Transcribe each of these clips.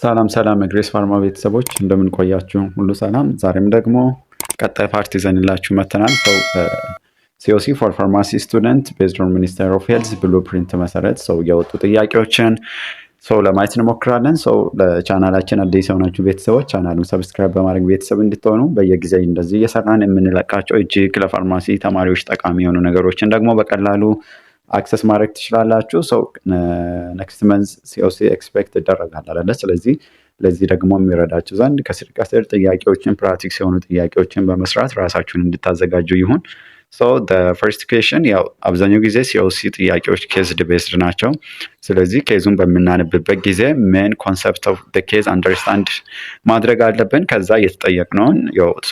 ሰላም ግሬስ ፋርማ ቤተሰቦች እንደምን ቆያችሁ? ሁሉ ሰላም። ዛሬም ደግሞ ቀጣይ ፓርት ይዘንላችሁ መተናል። ሲኦሲ ፎር ፋርማሲ ስቱደንት ቤዝድ ኦን ሚኒስቴር ኦፍ ሄልዝ ብሉፕሪንት መሰረት የወጡ ጥያቄዎችን ለማየት እንሞክራለን። ለቻናላችን አዲስ የሆናችሁ ቤተሰቦች ቻናሉን ሰብስክራይብ በማድረግ ቤተሰብ እንድትሆኑ በየጊዜ እንደዚህ እየሰራን የምንለቃቸው እጅግ ለፋርማሲ ተማሪዎች ጠቃሚ የሆኑ ነገሮችን ደግሞ በቀላሉ አክሰስ ማድረግ ትችላላችሁ። ኔክስት መንዝ ሲኦሲ ኤክስፔክት ይደረጋል አይደለ? ስለዚህ ለዚህ ደግሞ የሚረዳችሁ ዘንድ ከስር ከስር ጥያቄዎችን ፕራክቲክስ የሆኑ ጥያቄዎችን በመስራት ራሳችሁን እንድታዘጋጁ ይሁን። ፈርስት ኩዌሽን ያው አብዛኛው ጊዜ ሲኦሲ ጥያቄዎች ኬዝድ ቤዝድ ናቸው። ስለዚህ ኬዙን በምናነብበት ጊዜ ሜን ኮንሰፕት ኦፍ ኬዝ አንደርስታንድ ማድረግ አለብን። ከዛ የተጠየቅነውን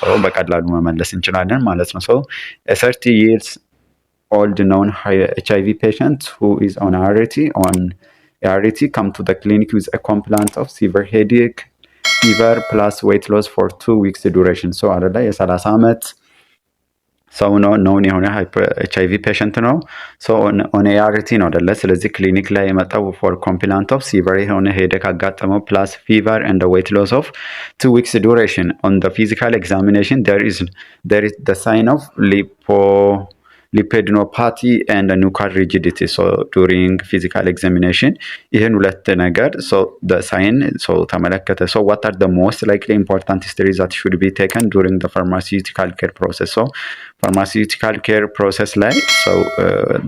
ሰው በቀላሉ መመለስ እንችላለን ማለት ነው። 30 years old known HIV patient who is on ART come to the clinic with a complaint of severe headache, fever plus weight loss for 2 weeks duration. አለ የ30 ዓመት ሰው ነው known የሆነ HIV patient ነው። on ART ነው አይደለ? ስለዚህ ክሊኒክ ላይ የመጣው for complaint of severe የሆነ headache አጋጠመው plus fever and weight loss of 2 weeks duration. On the physical examination there is the sign of lipidopathy and nuchal rigidity. During physical examination ይህን ሁለት ነገር the sign ተመለከተ. What are the most likely important histories that should be taken during the pharmaceutical care process? pharmaceutical care process ላይ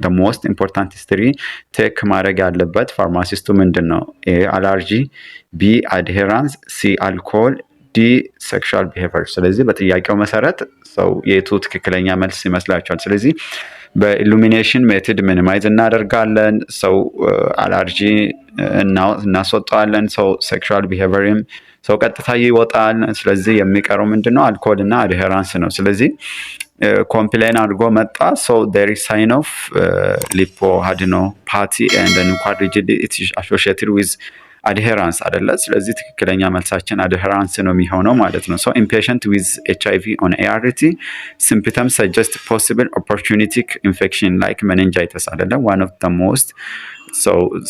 the most important history ቴክ ማድረግ ያለበት ፋርማሲስቱ ምንድን ነው? A allergy, B adherence, C alcohol, ዲ ሴክሹዋል ቢሄቪየር። ስለዚህ በጥያቄው መሰረት የቱ ትክክለኛ መልስ ይመስላችኋል? ስለዚህ በኢሉሚኔሽን ሜትድ ሚኒማይዝ እናደርጋለን። አላርጂ እናስወጣዋለን። ሴክሹዋል ቢሄቪየርም ቀጥታ ይወጣል። ስለዚህ የሚቀረው ምንድነው? አልኮል እና አድሄራንስ ነው። ስለዚህ ኮምፕሌን አድርጎ መጣ። there is sign of lipoadenopathy and nuchal rigidity associated with adherence አይደለ? ስለዚህ ትክክለኛ መልሳችን adherence ነው የሚሆነው ማለት ነው። impatient with HIV on ART symptoms suggest possible opportunistic infection like meningitis አይደለ? one of the most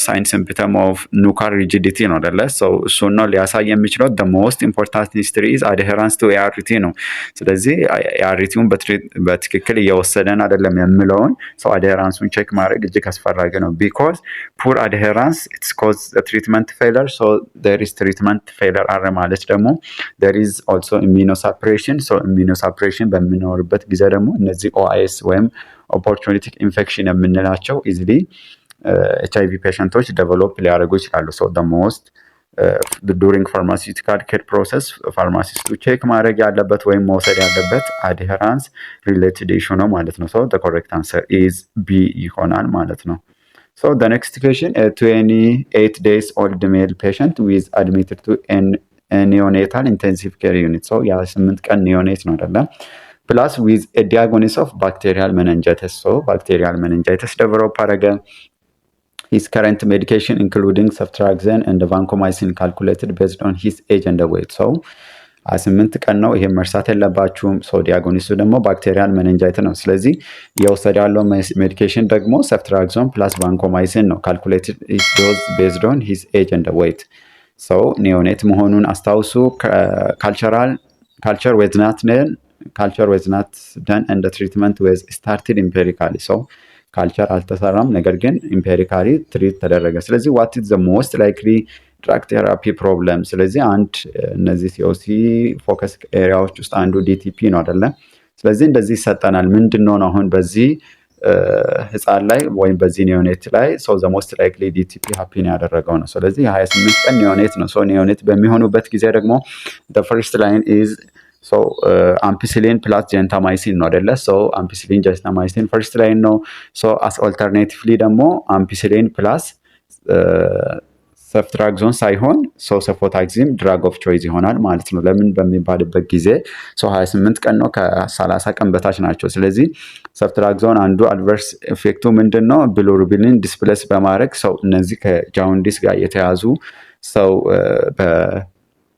sign symptom of nuchal rigidity ነው አይደለ? እሱን ነው ሊያሳይ የሚችለው። the most important history is adherence to ART ነው። ስለዚህ ARTውን በትክክል እየወሰደን አይደለም የሚለውን adherenceውን ቼክ ማድረግ እጅግ አስፈላጊ ነው። because poor adherence it's cause the treatment failure. there is treatment failure አረ ማለት ደግሞ there is also immunosuppression. immunosuppression በሚኖርበት ጊዜ ደግሞ እነዚህ OIS ወይም opportunistic infection የምንላቸው easily HIV ፔሸንቶች ዴቨሎፕ ሊያደርጉ ይችላሉ። the most during pharmaceutical care process ፋርማሲስቱ ቼክ ማድረግ ያለበት ወይም መውሰድ ያለበት adherence related issue ነው ማለት ነው። the correct answer is B ይሆናል ማለት ነው። the next question, a 28 days old male patient who is admitted to a neonatal intensive care unit. የ8 ቀን ኒዮኔት ነው አይደለም? plus with a diagnosis of bacterial meningitis. bacterial meningitis develop አደረገ። his current medication including ceftriaxone and vancomycin calculated based on his age and weight. 8 ቀን ነው። ይሄ መርሳት የለባችሁም። ዲያግኖሲሱ ደግሞ ባክቴሪያል meningitis ነው። ስለዚህ የወሰደ ያለው ሜዲኬሽን ደግሞ ceftriaxone plus vancomycin ነው። calculated his dose based on his age and weight. ኒዮኔት መሆኑን አስታውሱ። culture was not done and the treatment was started empirically. ካልቸር አልተሰራም፣ ነገር ግን ኢምፔሪካሊ ትሪት ተደረገ። ስለዚህ what is the most likely drug therapy problem? ስለዚህ እነዚህ ሲኦሲ ፎከስ ኤሪያዎች ውስጥ አንዱ ዲቲፒ ነው አይደለ? ስለዚህ እንደዚህ ይሰጠናል። ምንድነው አሁን በዚህ ህፃን ላይ ወይም በዚህ ኒዮኔት ላይ the most likely ዲቲፒ ሃፒን ያደረገው ነው። ስለዚህ 28 ቀን ኒዮኔት ነው። ኒዮኔት በሚሆኑበት ጊዜ ደግሞ the first line is ampicillin plus gentamicin ነው አይደለ? ampicillin gentamicin first line ነው። as alternatively ደግሞ ampicillin plus ceftriaxone ሳይሆን cefotaxime drug of choice ይሆናል ማለት ነው። ለምን በሚባልበት ጊዜ 28 ቀን ነው፣ ከ30 ቀን በታች ናቸው። ስለዚህ ceftriaxone አንዱ አድቨርስ ኢፌክቱ ምንድነው? bilirubin ዲስፕሌስ በማድረግ እነዚህ ከጃውንዲስ ጋር የተያዙ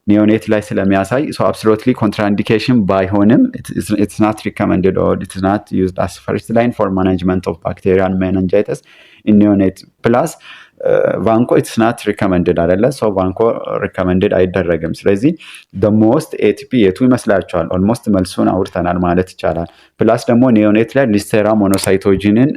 ኒዮኔት ላይ ስለሚያሳይ absolutely contraindication ባይሆንም it's not recommended or it is not used as first line for management of bacterial meningitis in neonate. plus ቫንኮ ኢትስ ናት ሪከመንድድ አይደለ? ሶ ቫንኮ ሪከመንድድ አይደረግም። ስለዚህ ደሞስት ኤቲፒ የቱ ይመስላችኋል? ኦልሞስት መልሱን አውርተናል ማለት ይቻላል። ፕላስ ደግሞ ኒዮኔት ላይ ሊስቴራ ሞኖሳይቶጂንን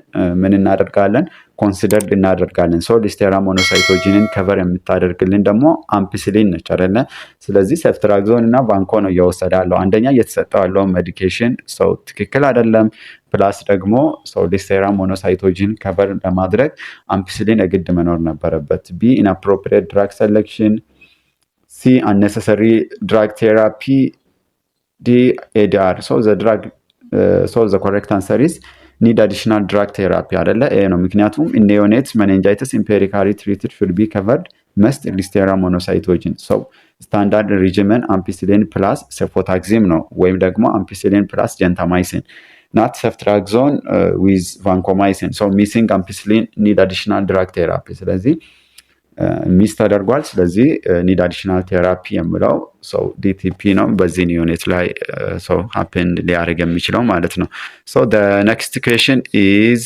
ምን እናደርጋለን? ኮንሲደርድ እናደርጋለን። ሶ ሊስቴራ ሞኖሳይቶጂንን ከቨር የምታደርግልን ደግሞ አምፒሲሊን ነች አይደለ? ስለዚህ ሴፍትራክዞን እና ቫንኮ ነው እየወሰደ ያለው። አንደኛ እየተሰጠው ያለው ሜዲኬሽን ሰው ትክክል አይደለም። ፕላስ ደግሞ ሰው ሊስቴራ ሞኖሳይቶጂን ከቨር ለማድረግ አምፒሲሊን የግድ መኖር ነበረበት። ቢ ኢንአፕሮፕሪየት ድራግ ሴሌክሽን፣ ሲ አንኔሰሰሪ ድራግ ቴራፒ፣ ዲ ኤዲአር። ሶ ዘ ኮሬክት አንሰር ኢዝ ኒድ አዲሽናል ድራግ ቴራፒ አይደለ? ይሄ ነው። ምክንያቱም ኔዮኔትስ ሜኒንጃይተስ ኢምፔሪካሊ ትሪትድ ሹድ ቢ ከቨርድ መስት ሊስቴራ ሞኖሳይቶጂን። ሶ ስታንዳርድ ሪጅመን አምፒሲሊን ፕላስ ሴፎታክሲም ነው፣ ወይም ደግሞ አምፒሲሊን ፕላስ ጀንታማይሲን ናት ሴፍትራክዞን ዊዝ ቫንኮማይሲን። ሶ ሚሲንግ አምፒሲሊን ኒድ አዲሽናል ድራግ ቴራፒ። ስለዚህ ሚስ ተደርጓል። ስለዚህ ኒድ አዲሽናል ቴራፒ የምለው ሰው ዲቲፒ ነው። በዚህ ዩኒት ላይ ሰው ሀፕን ሊያደርግ የሚችለው ማለት ነው። ሶ the next question is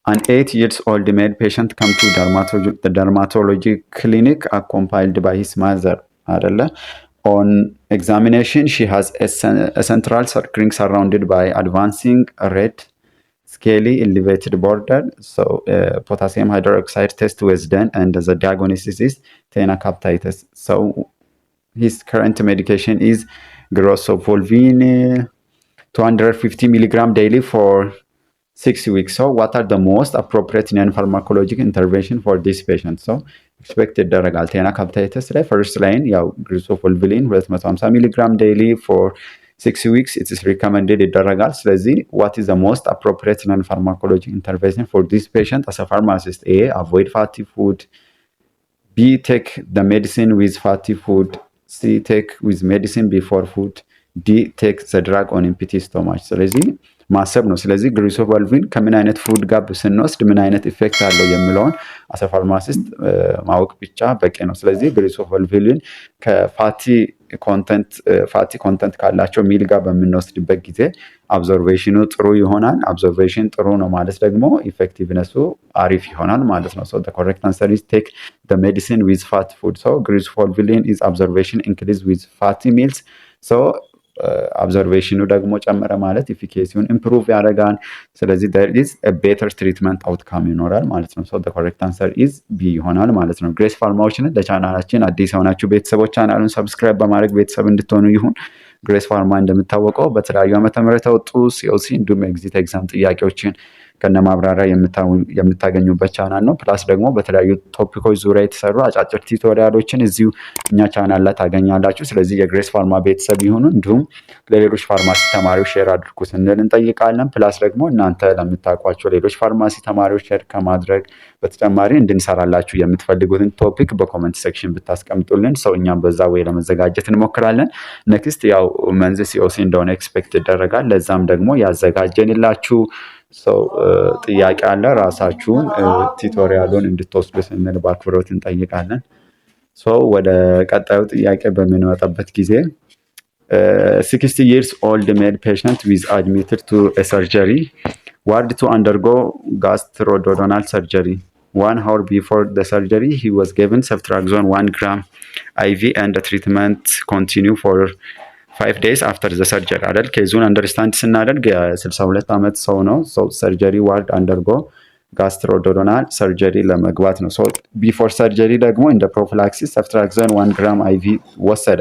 an 8 years old male patient come to dermatology clinic accompanied by his mother አይደለ? On examination she has a central ring surrounded by advancing red scaly elevated border. So potassium hydroxide test was done and the diagnosis is tenacaptitis. So his current medication is Grossovolvine 250 milligram daily for 6 weeks. So what are the most appropriate non-pharmacological intervention for this patient? So expected ይደረጋል። tenacaptitis ላይ first line ያው Grossovolvine 250 milligram daily for 6 weeks it is recommended ይደረጋል። ስለዚህ what is the most appropriate non-pharmacological intervention for this patient as a pharmacist? A. avoid fatty food. B. take the medicine with fatty food. C. take with medicine before food. D. take the drug on empty stomach. ስለዚህ ማሰብ ነው። ስለዚህ ግሪሶቮልቪን ከምን አይነት ፉድ ጋር ስንወስድ ምን አይነት ኢፌክት አለው የሚለውን አሰ ፋርማሲስት ማወቅ ብቻ በቂ ነው። ስለዚህ ግሪሶቮልቪን ከፋቲ ኮንተንት ካላቸው ሚል ጋር በምንወስድበት ጊዜ አብዞርቬሽኑ ጥሩ ይሆናል። አብዞርቬሽን ጥሩ ነው ማለት ደግሞ ኢፌክቲቭነሱ አሪፍ ይሆናል ማለት ነው። ሶ the correct answer is take the medicine with fat food. So ግሪሶቮልቪን is observation increase with fatty meals. So አብዘርቬሽኑ ደግሞ ጨመረ ማለት ኢፊኬሲውን ኢምፕሩቭ ያደርጋል። ስለዚህ there is a better treatment outcome ይኖራል ማለት ነው። so the correct answer is B ይሆናል ማለት ነው። ግሬስ ፋርማዎችን ለቻናላችን አዲስ የሆናችሁ ቤተሰቦች ቻናሉን ሰብስክራይብ በማድረግ ቤተሰብ እንድትሆኑ ይሁን። ግሬስ ፋርማ እንደምታወቀው በተለያዩ ዓመተ ምህረት ተወጡ ሲኦሲ እንዲሁም ኤግዚት ኤግዛም ጥያቄዎችን ከነማብራሪያ የምታገኙበት ቻናል ነው። ፕላስ ደግሞ በተለያዩ ቶፒኮች ዙሪያ የተሰሩ አጫጭር ቱቶሪያሎችን እዚሁ እኛ ቻናል ላይ ታገኛላችሁ። ስለዚህ የግሬስ ፋርማ ቤተሰብ ይሁኑ፣ እንዲሁም ለሌሎች ፋርማሲ ተማሪዎች ሼር አድርጉ ስንል እንጠይቃለን። ፕላስ ደግሞ እናንተ ለምታውቋቸው ሌሎች ፋርማሲ ተማሪዎች ሼር ከማድረግ በተጨማሪ እንድንሰራላችሁ የምትፈልጉትን ቶፒክ በኮመንት ሴክሽን ብታስቀምጡልን ሰው እኛም በዛ ወይ ለመዘጋጀት እንሞክራለን። ኔክስት ያው መንዝ ሲኦሲ እንደሆነ ኤክስፔክት ይደረጋል። ለዛም ደግሞ ያዘጋጀንላችሁ ጥያቄ አለ። ራሳችሁን ቱቶሪያሉን እንድትወስዱ ስንል በአክብሮት እንጠይቃለን። ወደ ቀጣዩ ጥያቄ በምንመጣበት ጊዜ 60 years old male patient was admitted to a surgery ward to undergo gastroduodenal surgery. 1 hour before the surgery he was given ceftriaxone 1 gram IV and the treatment continued for 5 days after the surgery አይደል? ኬዙን አንደርስታንድ ስናደርግ የ62 ዓመት ሰው ነው። ሰርጀሪ ዋርድ አንደርጎ ጋስትሮዶዶናል ሰርጀሪ ለመግባት ነው። ቢፎር ሰርጀሪ ደግሞ እንደ ፕሮፊላክሲስ ሰፍትራክዞን 1 ግራም አይቪ ወሰደ።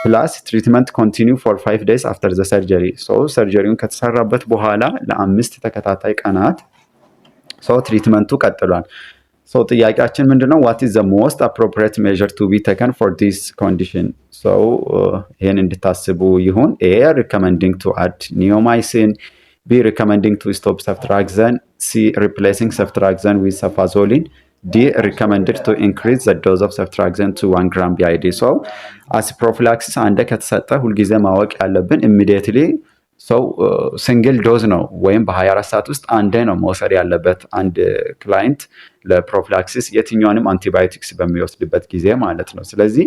ፕላስ ትሪትመንት ኮንቲኒው ፎር 5 days after the surgery. ሰርጀሪውን ከተሰራበት በኋላ ለ5 ተከታታይ ቀናት ትሪትመንቱ ቀጥሏል። ጥያቄያችን ምንድነው? what is the most appropriate measure to be taken for this condition? ይሄን እንድታስቡ ይሁን። A. recommending to add neomycin. B. recommending to stop ceftriaxone. C. replacing ceftriaxone with cefazolin. D. recommended to increase the dose of ceftriaxone to 1 gram BID. as prophylaxis አንደ ከተሰጠ ሁልጊዜ ማወቅ ያለብን immediately ሲንግል ዶዝ ነው ወይም በ24 ሰዓት ውስጥ አንዴ ነው መውሰድ ያለበት አንድ ክላይንት ለፕሮፊላክሲስ የትኛውንም አንቲባዮቲክስ በሚወስድበት ጊዜ ማለት ነው። ስለዚህ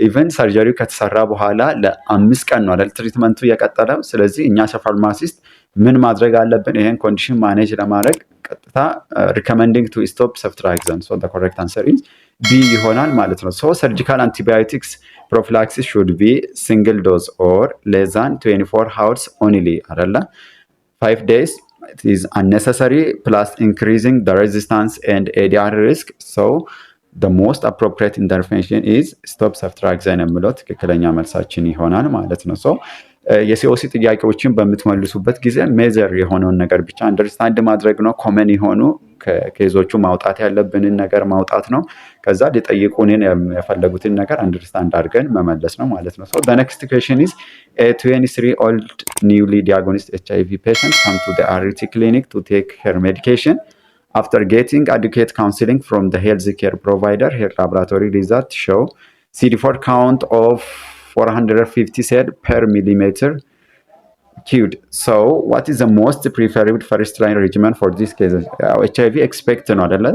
ኢቨን ሰርጀሪው ከተሰራ በኋላ ለ5 ቀን ነው አይደል ትሪትመንቱ የቀጠለው። ስለዚህ እኛ ፋርማሲስት ምን ማድረግ አለብን? ይሄን ኮንዲሽን ማኔጅ ለማድረግ ቀጥታ ሪኮመንዲንግ ቱ ስቶፕ ሰፍትራክዘን ሶ ዘ ኮሬክት አንሰር ኢዝ ቢ ይሆናል ማለት ነው። ሶ ሰርጂካል አንቲባዮቲክስ ፕሮፊላክሲስ ሹድ ቢ ሲንግል ዶዝ ኦር ሌስ ዛን 24 hours ኦንሊ አይደለ 5 days it is unnecessary plus increasing the resistance and ADR risk so the most appropriate intervention is stop ceftriaxone የሚለው ትክክለኛ መልሳችን ይሆናል ማለት ነው። ሶ የሲኦሲ ጥያቄዎችን በምትመልሱበት ጊዜ ሜጀር የሆነውን ነገር ብቻ አንደርስታንድ ማድረግ ነው። ኮመን የሆኑ ከኬዞቹ ማውጣት ያለብንን ነገር ማውጣት ነው። ከዛ ሊጠይቁንን የፈለጉትን ነገር አንደርስታንድ አድርገን መመለስ ነው ማለት ነው። ሶ the next question is a 23-year-old newly diagnosed HIV patient come to the RT clinic to take her medication. After getting adequate counseling from the healthcare provider, her laboratory results show CD4 count of 450 cell per millimeter cubed. So, what is the most preferred first line regimen for this case? HIV expect ነው አይደለ?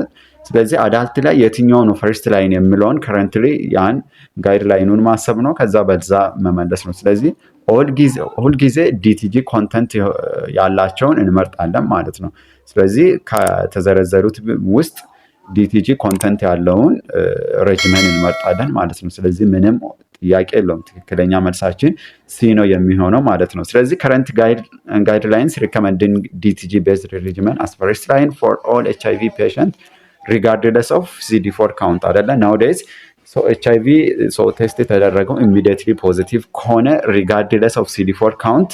ስለዚህ አዳልት ላይ የትኛው ነው ፈርስት ላይን የሚለውን ከረንትሊ ያን ጋይድ ላይኑን ማሰብ ነው። ከዛ በዛ መመለስ ነው። ስለዚህ ሁልጊዜ ዲቲጂ ኮንተንት ያላቸውን እንመርጣለን ማለት ነው። ስለዚህ ከተዘረዘሩት ውስጥ ዲቲጂ ኮንተንት ያለውን ሬጅመን እንመርጣለን ማለት ነው። ስለዚህ ምንም ጥያቄ የለውም። ትክክለኛ መልሳችን ሲ ነው የሚሆነው ማለት ነው። ስለዚህ ከረንት ጋይድላይንስ ሪኮመንዲንግ ዲቲጂ ቤዝድ ሬጅመን አስ ፈርስት ላይን ፎር ኦል ኤችአይቪ ፔሸንት ሪጋርድለስ ኦፍ CD4 ካውንት አይደለ ናውዴይዝ ሶ ኤችአይቪ ሶ ቴስት የተደረገው ኢሚዲየትሊ ፖዚቲቭ ከሆነ ሪጋርድለስ ኦፍ CD4 ካውንት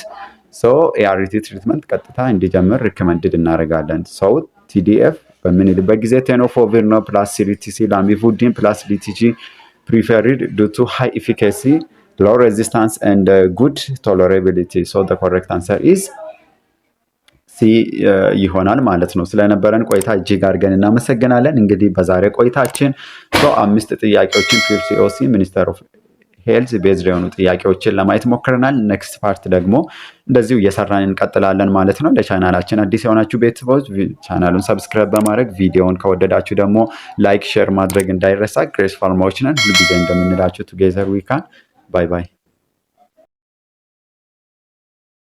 ሶ ኤአርቲ ትሪትመንት ቀጥታ እንዲጀምር ሪኮመንድድ እናደርጋለን። ሰው TDF በምንልበት ጊዜ ቴኖፎቪር ነው ፕላስ ሲሪቲሲ ላሚፉዲን ፕላስ ዲቲጂ preferred due to high efficacy, low resistance and good tolerability. So the correct answer is C ይሆናል ማለት ነው። ስለነበረን ቆይታ እጅግ አድርገን እናመሰግናለን። እንግዲህ በዛሬ ቆይታችን 5 ጥያቄዎችን ፒር ሲኦሲ ሚኒስተር ኦፍ ሄልዝ ቤዝድ የሆኑ ጥያቄዎችን ለማየት ሞክረናል። ኔክስት ፓርት ደግሞ እንደዚሁ እየሰራን እንቀጥላለን ማለት ነው። ለቻናላችን አዲስ የሆናችሁ ቤተሰቦች ቻናሉን ሰብስክራይብ በማድረግ ቪዲዮውን ከወደዳችሁ ደግሞ ላይክ ሼር ማድረግ እንዳይረሳ። ግሬስ ፋርማዎች ነን። ሁልጊዜ እንደምንላችሁ ቱጌዘር ዊ ካን። ባይ ባይ።